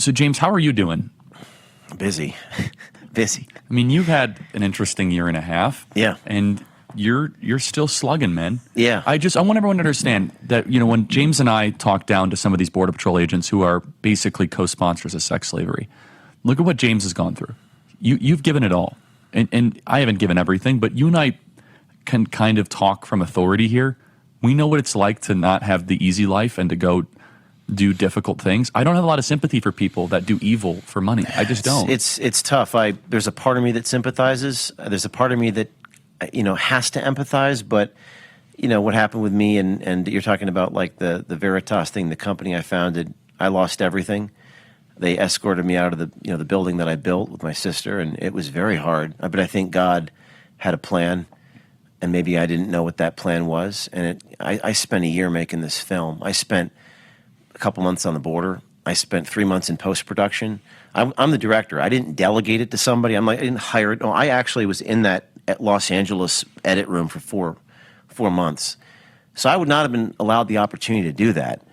So James, how are you doing? Busy. Busy. I mean, you've had an interesting year and a half. Yeah. And you're still slugging, man. Yeah. I want everyone to understand that, when James and I talk down to some of these Border Patrol agents who are basically co-sponsors of sex slavery, look at what James has gone through. You've given it all. And I haven't given everything, but you and I can kind of talk from authority here. We know what it's like to not have the easy life and to go do difficult things. I don't have a lot of sympathy for people that do evil for money. I just don't. It's tough. There's a part of me that sympathizes. There's a part of me that has to empathize. But what happened with me, and you're talking about like the Veritas thing, the company I founded. I lost everything. They escorted me out of the building that I built with my sister, and it was very hard. But I think God had a plan, and maybe I didn't know what that plan was. And I spent a year making this film. I spent a couple months on the border. I spent 3 months in post-production. I'm the director. I didn't delegate it to somebody. I didn't hire it. No, I actually was in that Los Angeles edit room for four months. So I would not have been allowed the opportunity to do that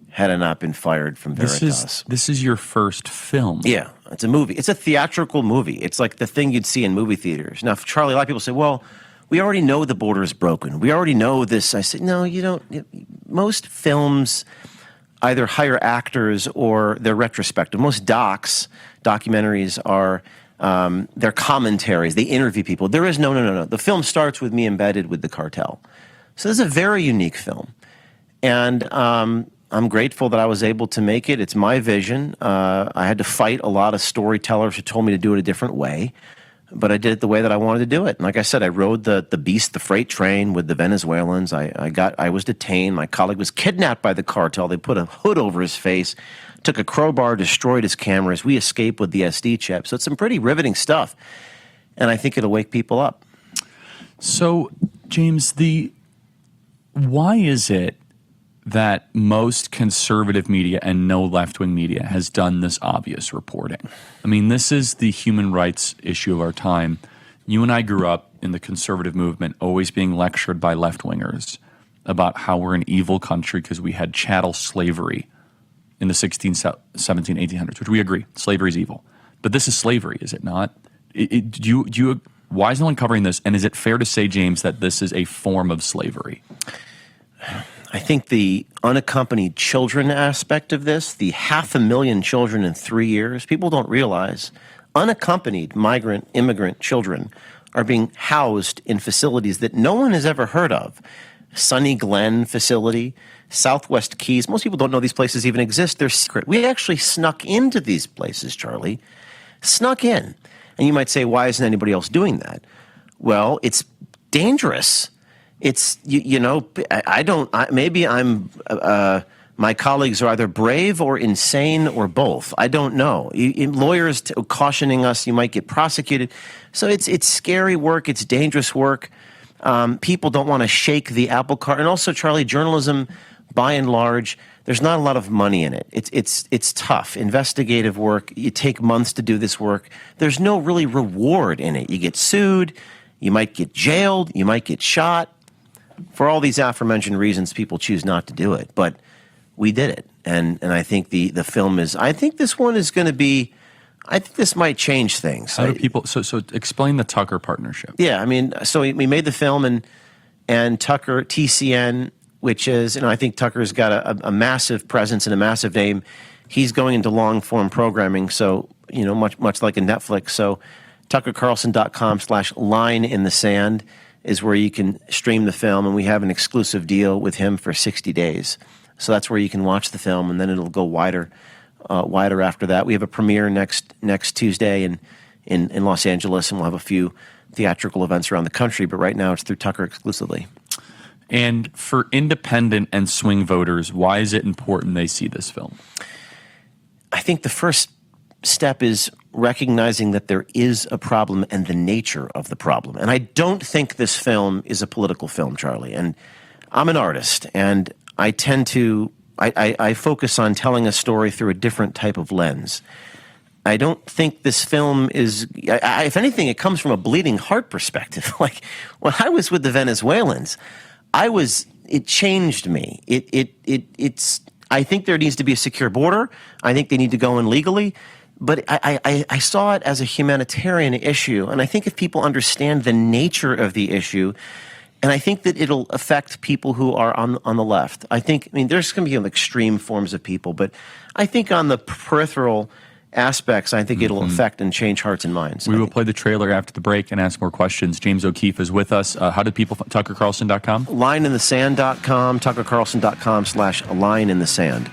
had I not been fired from Veritas. This is your first film. Yeah, it's a movie. It's a theatrical movie. It's like the thing you'd see in movie theaters. Now, Charlie, a lot of people say, well, we already know the border is broken. We already know this. I said, no, you don't. Most films either hire actors or they're retrospective. Most documentaries are they're commentaries. They interview people. There is no. The film starts with me embedded with the cartel. So this is a very unique film. And I'm grateful that I was able to make it. It's my vision. I had to fight a lot of storytellers who told me to do it a different way. But I did it the way that I wanted to do it. And like I said, I rode the beast, the freight train with the Venezuelans. I was detained. My colleague was kidnapped by the cartel. They put a hood over his face, took a crowbar, destroyed his cameras. We escaped with the SD chip. So it's some pretty riveting stuff. And I think it'll wake people up. So, James, why is it that most conservative media and no left-wing media has done this obvious reporting? I mean, this is the human rights issue of our time. You and I grew up in the conservative movement, always being lectured by left-wingers about how we're an evil country because we had chattel slavery in the 16, 17, 1800s, which we agree, slavery is evil. But this is slavery, is it not? Why is no one covering this? And is it fair to say, James, that this is a form of slavery? I think the unaccompanied children aspect of this, the 500,000 children in 3 years, people don't realize unaccompanied migrant, immigrant children are being housed in facilities that no one has ever heard of. Sunny Glen facility, Southwest Keys. Most people don't know these places even exist. They're secret. We actually snuck into these places, Charlie. Snuck in. And you might say, why isn't anybody else doing that? Well, it's dangerous. It's, my colleagues are either brave or insane or both. I don't know. Lawyers cautioning us you might get prosecuted. So it's scary work. It's dangerous work. People don't want to shake the apple cart. And also, Charlie, journalism, by and large, there's not a lot of money in it. It's tough. Investigative work. You take months to do this work. There's no really reward in it. You get sued. You might get jailed. You might get shot. For all these aforementioned reasons, people choose not to do it. But we did it. And I think the film is, I think this one is going to be, I think this might change things. How do people, so explain the Tucker partnership. Yeah, I mean, so we made the film and Tucker, TCN, which is, I think Tucker's got a massive presence and a massive name. He's going into long-form programming, so, much like a Netflix. So tuckercarlson.com/line in the sand is where you can stream the film, and we have an exclusive deal with him for 60 days. So that's where you can watch the film, and then it'll go wider after that. We have a premiere next Tuesday in Los Angeles, and we'll have a few theatrical events around the country, but right now it's through Tucker exclusively. And for independent and swing voters, why is it important they see this film? I think the first step is recognizing that there is a problem and the nature of the problem. And I don't think this film is a political film, Charlie. And I'm an artist, and I tend to I focus on telling a story through a different type of lens. I don't think this film is, if anything, it comes from a bleeding heart perspective. Like when I was with the Venezuelans, it changed me. I think there needs to be a secure border. I think they need to go in legally. But I saw it as a humanitarian issue. And I think if people understand the nature of the issue, and I think that it'll affect people who are on the left. I mean, there's going to be extreme forms of people, but I think on the peripheral aspects, I think it'll affect and change hearts and minds. We will play the trailer after the break and ask more questions. James O'Keefe is with us. How do people TuckerCarlson.com? Lineinthesand.com, TuckerCarlson.com/lineinthesand.